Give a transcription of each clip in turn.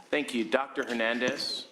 Thank you. Dr. Hernandez.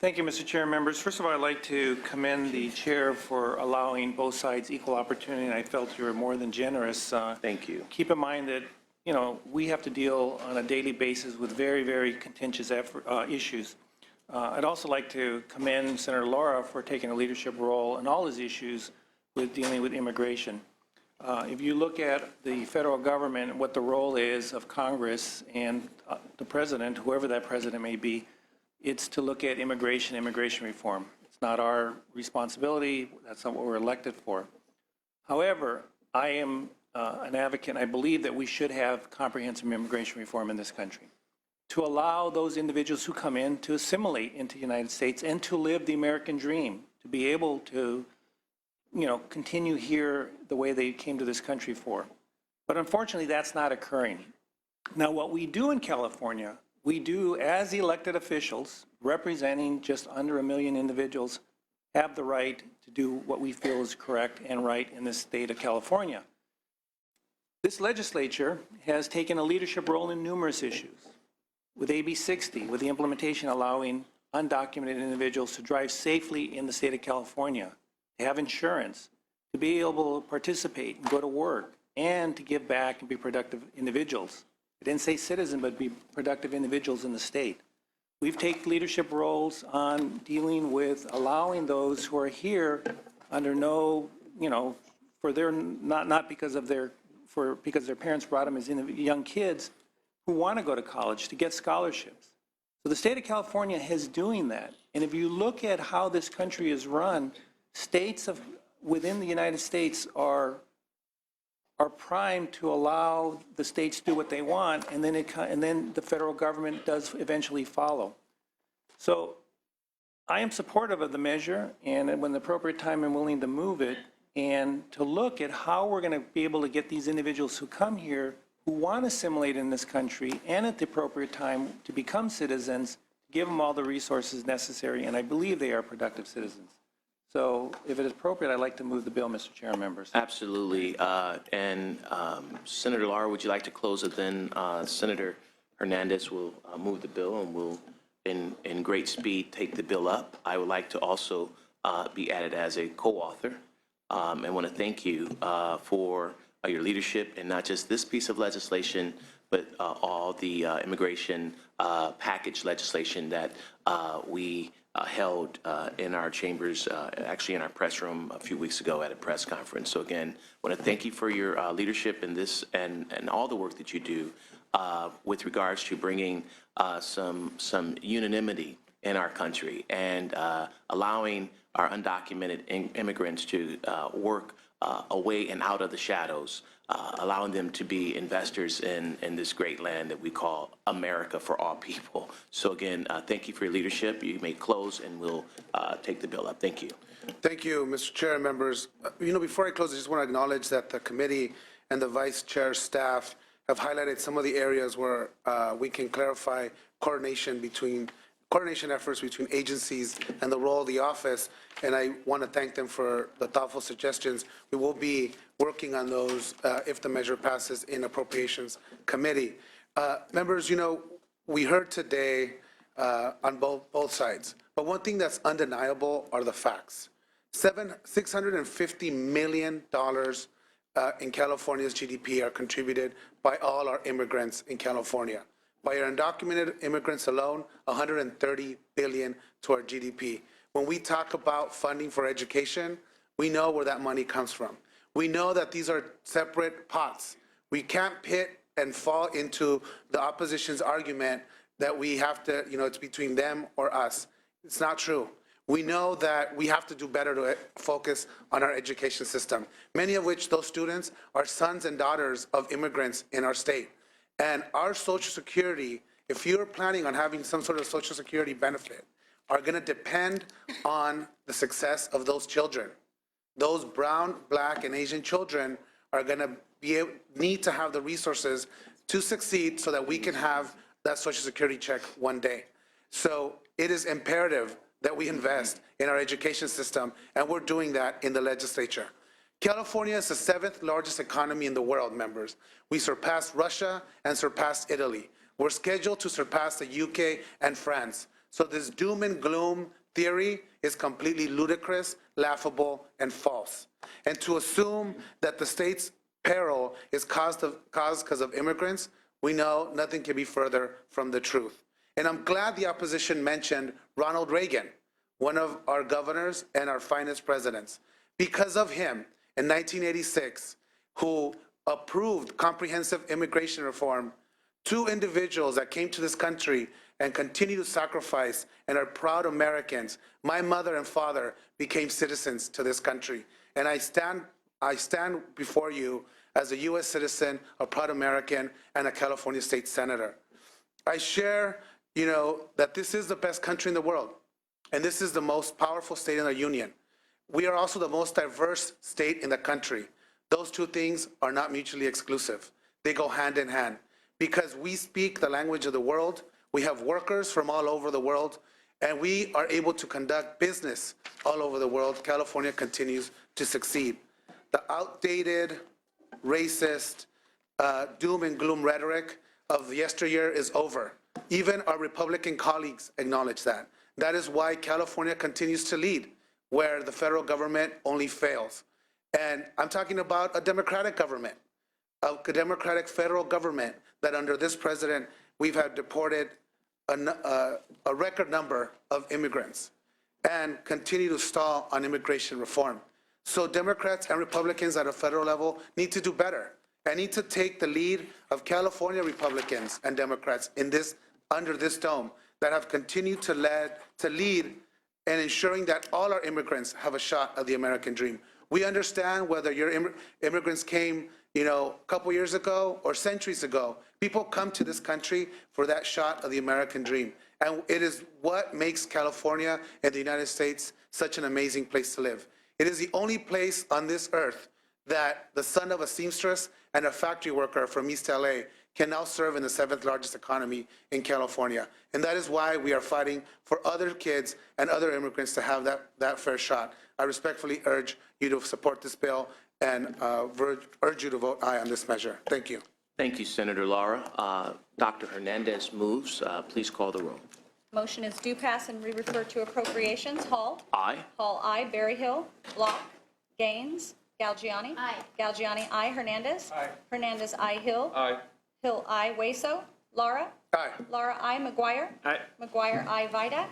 Thank you, Mr. Chair. Members, first of all, I'd like to commend the chair for allowing both sides equal opportunity, and I felt you were more than generous. Thank you. Keep in mind that, we have to deal on a daily basis with very, very contentious issues. I'd also like to commend Senator Laura for taking a leadership role in all his issues with dealing with immigration. If you look at the federal government and what the role is of Congress and the president, whoever that president may be, it's to look at immigration reform. It's not our responsibility. That's not what we're elected for. However, I am an advocate, and I believe that we should have comprehensive immigration reform in this country to allow those individuals who come in to assimilate into the United States and to live the American dream, to be able to, continue here the way they came to this country for. But unfortunately, that's not occurring. Now, what we do in California, we do, as elected officials, representing just under 1 million individuals, have the right to do what we feel is correct and right in the state of California. This legislature has taken a leadership role in numerous issues. With AB 60, with the implementation allowing undocumented individuals to drive safely in the state of California, to have insurance, to be able to participate and go to work, and to give back and be productive individuals. I didn't say citizen, but be productive individuals in the state. We've taken leadership roles on dealing with allowing those who are here under no, for their, not because of their, because their parents brought them as young kids who want to go to college to get scholarships. So the state of California is doing that. And if you look at how this country is run, states within the United States are primed to allow the states to do what they want, and then the federal government does eventually follow. So I am supportive of the measure, and when the appropriate time, I'm willing to move it and to look at how we're going to be able to get these individuals who come here, who want to assimilate in this country, and at the appropriate time to become citizens, give them all the resources necessary, and I believe they are productive citizens. So if it is appropriate, I'd like to move the bill, Mr. Chair and members. Absolutely. Senator Lara, would you like to close it then? Senator Hernandez will move the bill and will, in great speed, take the bill up. I would like to also be added as a co-author. I want to thank you for your leadership in not just this piece of legislation, but all the immigration package legislation that we held in our chambers, actually in our press room a few weeks ago at a press conference. So again, I want to thank you for your leadership in this and all the work that you do with regards to bringing some unanimity in our country and allowing our undocumented immigrants to work away and out of the shadows, allowing them to be investors in this great land that we call America for all people. So again, thank you for your leadership. You may close and we'll take the bill up. Thank you. Thank you, Mr. Chair and members. Before I close, I just want to acknowledge that the committee and the Vice Chair's staff have highlighted some of the areas where we can clarify coordination efforts between agencies and the role of the office, and I want to thank them for the thoughtful suggestions. We will be working on those if the measure passes in Appropriations Committee. Members, we heard today on both sides, but one thing that's undeniable are the facts. $650 million in California's GDP are contributed by all our immigrants in California. By our undocumented immigrants alone, $130 billion to our GDP. When we talk about funding for education, we know where that money comes from. We know that these are separate pots. We can't pit and fall into the opposition's argument that we have to, it's between them or us. It's not true. We know that we have to do better to focus on our education system, many of which those students are sons and daughters of immigrants in our state. And our Social Security, if you're planning on having some sort of Social Security benefit, are going to depend on the success of those children. Those brown, black, and Asian children are going to need to have the resources to succeed so that we can have that Social Security check one day. So it is imperative that we invest in our education system, and we're doing that in the legislature. California is the 7th largest economy in the world, members. We surpassed Russia and surpassed Italy. We're scheduled to surpass the UK and France. So this doom and gloom theory is completely ludicrous, laughable, and false. And to assume that the state's peril is caused because of immigrants, we know nothing can be further from the truth. And I'm glad the opposition mentioned Ronald Reagan, one of our governors and our finest presidents. Because of him, in 1986, who approved comprehensive immigration reform, 2 individuals that came to this country and continue to sacrifice and are proud Americans, my mother and father, became citizens to this country. And I stand before you as a U.S. citizen, a proud American, and a California state senator. I share, that this is the best country in the world, and this is the most powerful state in our union. We are also the most diverse state in the country. Those 2 things are not mutually exclusive. They go hand in hand. Because we speak the language of the world, we have workers from all over the world, and we are able to conduct business all over the world. California continues to succeed. The outdated, racist, doom and gloom rhetoric of yesteryear is over. Even our Republican colleagues acknowledge that. That is why California continues to lead, where the federal government only fails. And I'm talking about a Democratic government, a Democratic federal government that under this president, we've had deported a record number of immigrants and continue to stall on immigration reform. So Democrats and Republicans at a federal level need to do better and need to take the lead of California Republicans and Democrats under this dome that have continued to lead in ensuring that all our immigrants have a shot at the American dream. We understand whether your immigrants came, a couple years ago or centuries ago. People come to this country for that shot of the American dream. And it is what makes California and the United States such an amazing place to live. It is the only place on this earth that the son of a seamstress and a factory worker from East LA can now serve in the 7th largest economy in California. And that is why we are fighting for other kids and other immigrants to have that fair shot. I respectfully urge you to support this bill and urge you to vote aye on this measure. Thank you. Thank you, Senator Lara. Dr. Hernandez moves. Please call the roll. Motion is due pass and re-refer to appropriations. Hall. Aye. Hall, aye. Berryhill. Block. Gaines. Galgiani. Aye. Galgiani, aye. Hernandez. Aye. Hernandez, aye. Hill. Aye. Hill, aye. Waso. Lara. Aye. Lara, aye. McGuire. Aye. McGuire, aye. Vidak.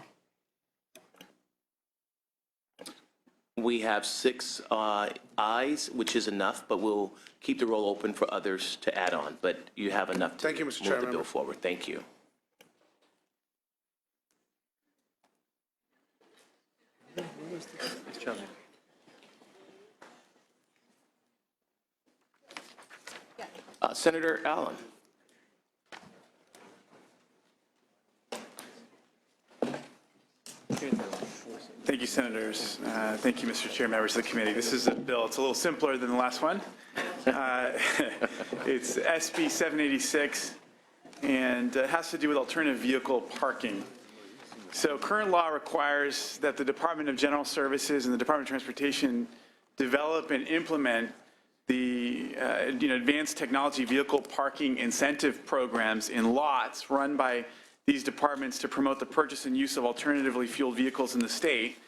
We have 6 ayes, which is enough, but we'll keep the roll open for others to add on. But you have enough to Thank you, Mr. move Chairman. the bill forward. Thank you. Senator Allen. Thank you, Senators. Thank you, Mr. Chair, members of the committee. This is a bill. It's a little simpler than the last one. It's SB 786, and it has to do with alternative vehicle parking. So current law requires that the Department of General Services and the Department of Transportation develop and implement the advanced technology vehicle parking incentive programs in lots run by these departments to promote the purchase and use of alternatively fueled vehicles in the state.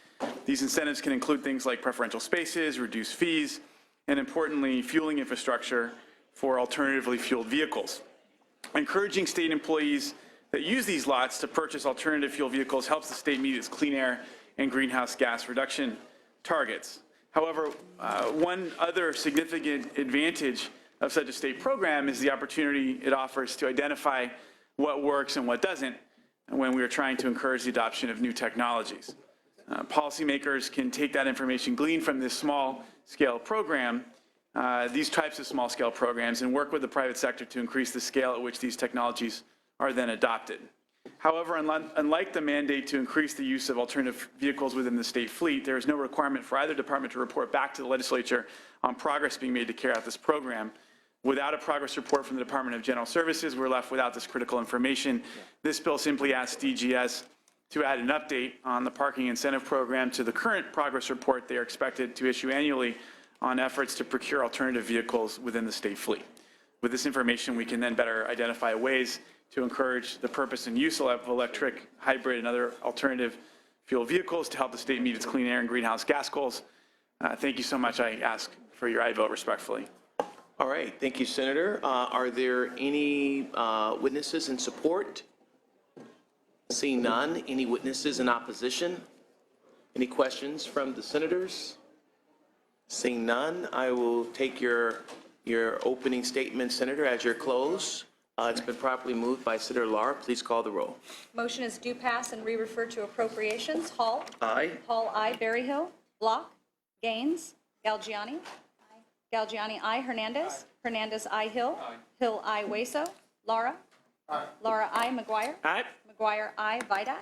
These incentives can include things like preferential spaces, reduced fees, and importantly, fueling infrastructure for alternatively fueled vehicles. Encouraging state employees that use these lots to purchase alternative fuel vehicles helps the state meet its clean air and greenhouse gas reduction targets. However, one other significant advantage of such a state program is the opportunity it offers to identify what works and what doesn't when we are trying to encourage the adoption of new technologies. Policymakers can take that information gleaned from this small-scale program, these types of small-scale programs, and work with the private sector to increase the scale at which these technologies are then adopted. However, unlike the mandate to increase the use of alternative vehicles within the state fleet, there is no requirement for either department to report back to the legislature on progress being made to carry out this program. Without a progress report from the Department of General Services, we're left without this critical information. This bill simply asks DGS to add an update on the parking incentive program to the current progress report they are expected to issue annually on efforts to procure alternative vehicles within the state fleet. With this information, we can then better identify ways to encourage the purpose and use of electric, hybrid, and other alternative fuel vehicles to help the state meet its clean air and greenhouse gas goals. Thank you so much. I ask for your aye vote respectfully. All right, thank you, Senator. Are there any witnesses in support? Seeing none, any witnesses in opposition? Any questions from the senators? Seeing none, I will take your opening statement, Senator, as your close. It's been properly moved by Senator Lara. Please call the roll. Motion is due pass and re-refer to appropriations. Hall. Aye. Hall, aye. Berryhill. Block. Gaines. Galgiani. Galgiani, aye. Hernandez. Hernandez, aye. Hill. Hill, aye. Waso. Lara. Lara, aye. McGuire. Aye. McGuire, aye. Vidak.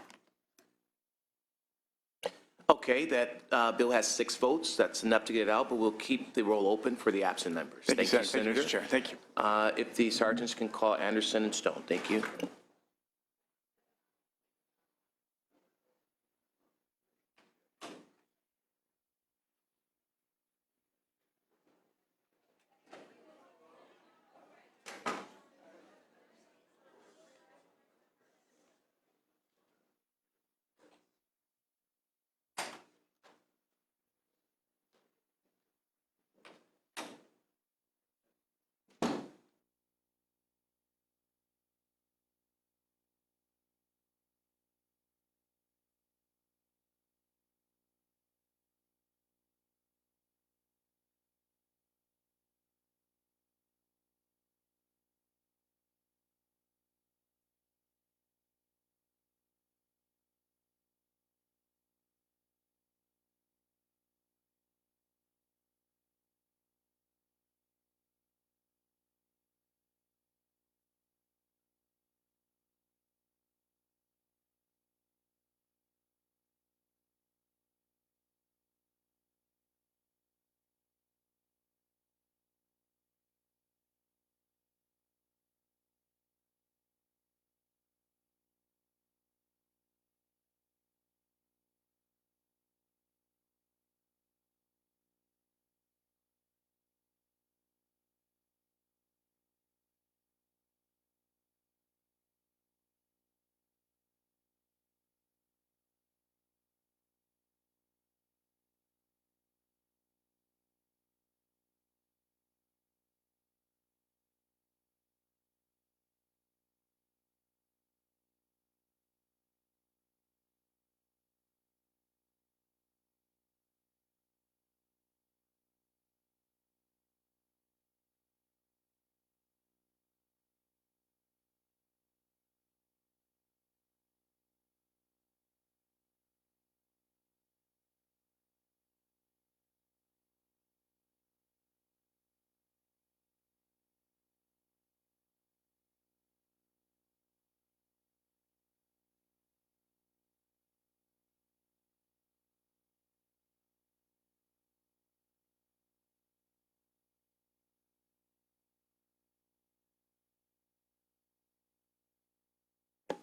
Okay, that bill has 6 votes. That's enough to get it out, but we'll keep the roll open for the absent members. Thank you, Senator. Thank you, Mr. Chair. Thank you. If the sergeants can call Anderson and Stone. Thank you.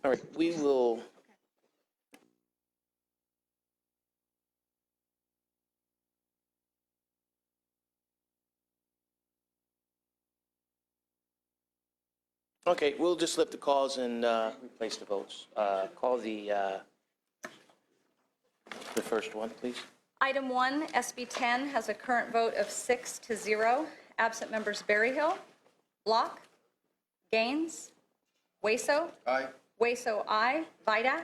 All right, we will. Okay, we'll just lift the calls and replace the votes. Call the first one, please. Item 1, SB 10, has a current vote of 6-0. Absent members Berryhill. Block. Gaines. Waso. Aye. Waso, aye. Vidak.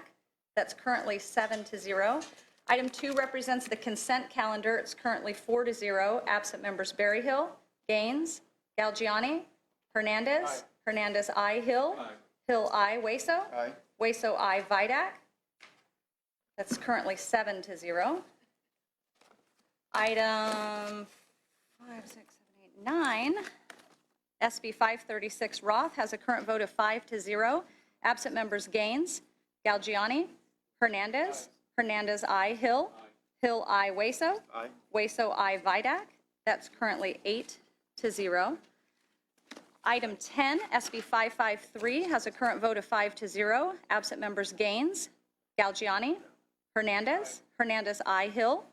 That's currently 7-0. Item 2 represents the consent calendar. It's currently 4-0. Absent members Berryhill. Gaines. Galgiani. Hernandez. Hernandez, aye. Hill. Hill, aye. Waso. Aye. Waso, aye. Vidak. That's currently 7-0. Item 5, 6, 7, 8, 9, SB 536 Roth has a current vote of 5-0. Absent members Gaines, Galgiani, Hernandez, Hernandez, aye. Hill, Hill, aye. Waso, Waso, aye. Vidak. That's currently 8-0. Item 10, SB 553 has a current vote of 5-0. Absent members Gaines, Galgiani, Hernandez, Hernandez, aye. Hill,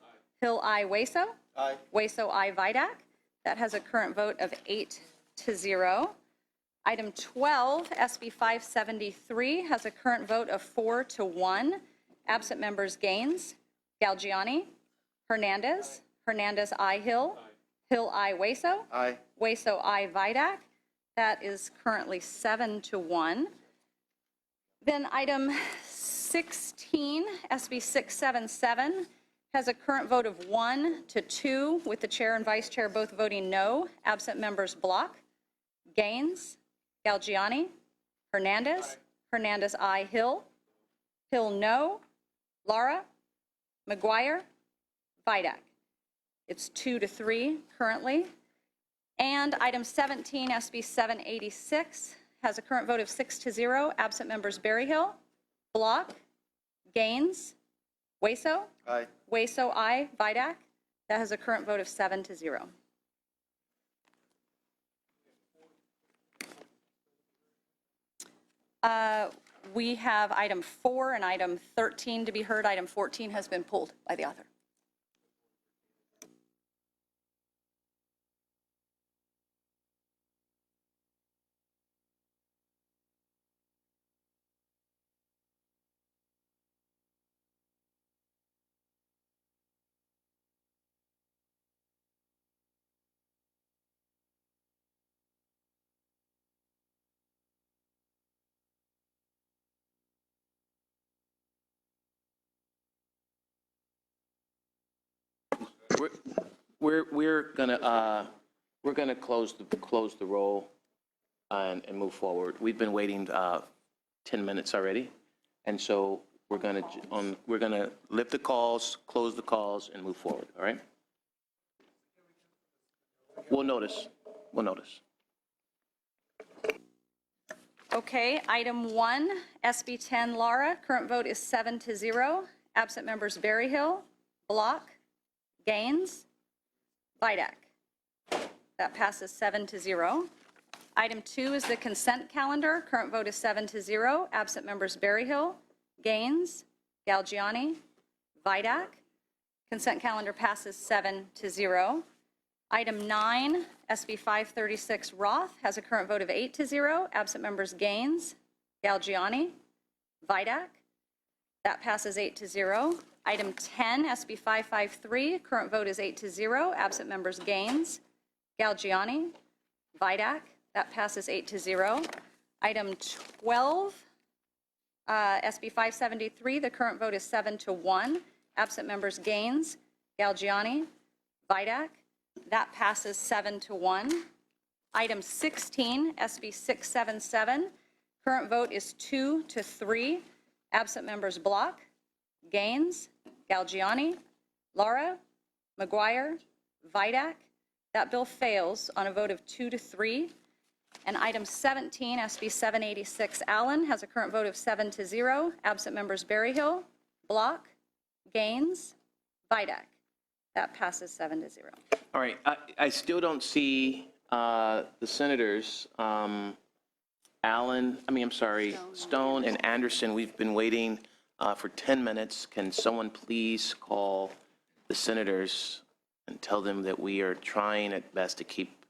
Hill, aye. Waso, Aye. Waso, aye. Vidak. That has a current vote of 8-0. Item 12, SB 573, has a current vote of 4-1. Absent members Gaines, Galgiani, Hernandez, Hernandez, I. Hill, Hill, I. Waso, Aye. Waso, I. Vidak. That is currently 7-1. Then item 16, SB 677, has a current vote of 1-2, with the chair and vice chair both voting no. Absent members Block, Gaines, Galgiani, Hernandez, Hernandez, I. Hill, Hill, no, Lara, McGuire, Vidak. It's 2-3 currently. And item 17, SB 786, has a current vote of 6-0. Absent members Berryhill, Block, Gaines, Waso, Aye. Waso, I. Vidak. That has a current vote of 7-0. We have item 4 and item 13 to be heard. Item 14 has been pulled by the author. We're gonna close the roll and move forward. We've been waiting 10 minutes already, and so we're gonna lift the calls, close the calls, and move forward. All right? We'll notice. Okay, item 1, SB 10 Lara, current vote is 7-0. Absent members Berryhill, Block, Gaines, Vidak. That passes 7-0. Item 2 is the consent calendar. Current vote is 7-0. Absent members Berryhill, Gaines, Galgiani, Vidak. Consent calendar passes 7-0. Item 9, SB 536 Roth, has a current vote of 8-0. Absent members Gaines, Galgiani, Vidak. That passes 8-0. Item 10, SB 553, current vote is 8-0. Absent members Gaines, Galgiani, Vidak. That passes 8-0. Item 12, SB 573, the current vote is 7-1. Absent members Gaines, Galgiani, Vidak. That passes 7-1. Item 16, SB 677, current vote is 2-3. Absent members Block, Gaines, Galgiani, Lara, McGuire, Vidak. That bill fails on a vote of 2-3. And item 17, SB 786 Allen, has a current vote of 7-0. Absent members Berryhill, Block, Gaines, Vidak. That passes 7-0. All right, I still don't see the senators, Stone and Anderson. We've been waiting for 10 minutes. Can someone please call the senators and tell them that we are trying at best to keep,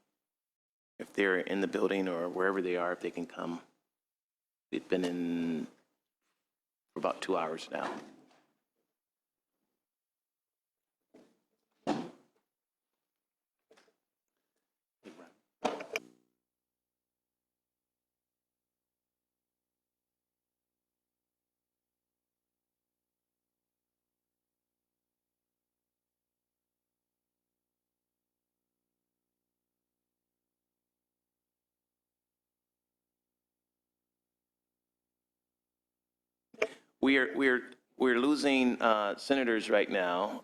if they're in the building or wherever they are, if they can come. We've been in for about 2 hours now. We're losing senators right now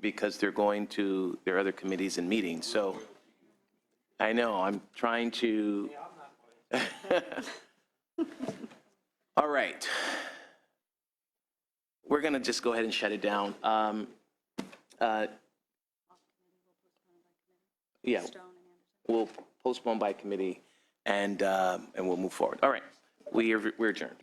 because they're going to their other committees and meetings. So I know I'm trying to. All right, we're gonna just go ahead and shut it down. Yeah, we'll postpone by committee and we'll move forward. All right, we're adjourned.